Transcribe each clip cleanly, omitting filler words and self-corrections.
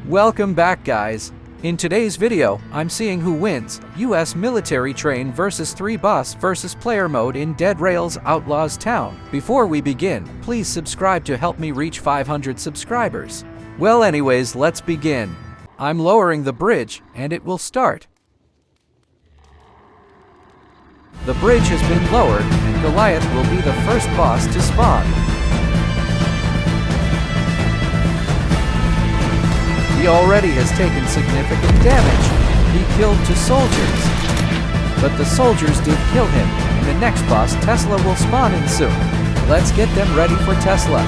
Welcome back, guys. In today's video, I'm seeing who wins, US military train versus 3 bus versus player mode in Dead Rail's Outlaws Town. Before we begin, please subscribe to help me reach 500 subscribers. Well anyways, let's begin. I'm lowering the bridge, and it will start. The bridge has been lowered, and Goliath will be the first boss to spawn. He already has taken significant damage. He killed 2 soldiers. But the soldiers did kill him, and the next boss, Tesla, will spawn in soon. Let's get them ready for Tesla.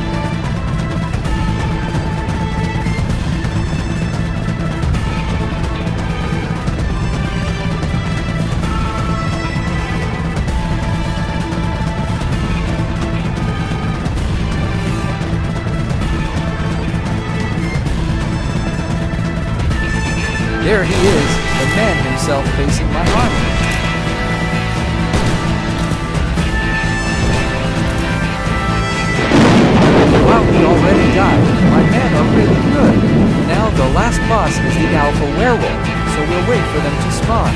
There he is, the man himself facing my army. Wow, he already died. My men are really good. Now the last boss is the alpha werewolf, so we'll wait for them to spawn.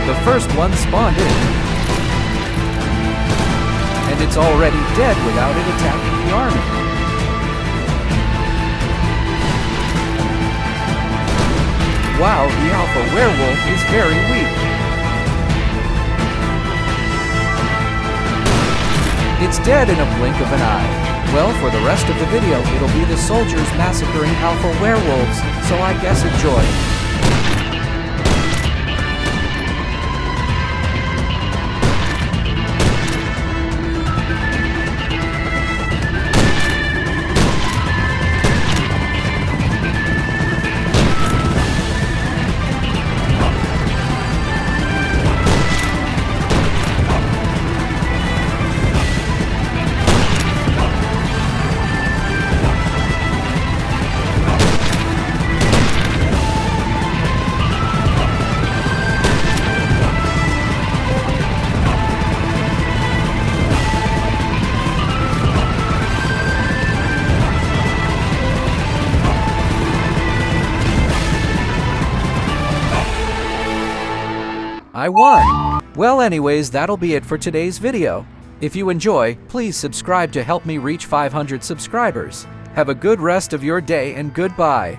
The first one spawned in, and it's already dead without it attacking the army. Wow, the alpha werewolf is very weak. It's dead in a blink of an eye. Well, for the rest of the video, it'll be the soldiers massacring alpha werewolves, so I guess enjoy. I won! Well anyways, that'll be it for today's video. If you enjoy, please subscribe to help me reach 500 subscribers. Have a good rest of your day and goodbye.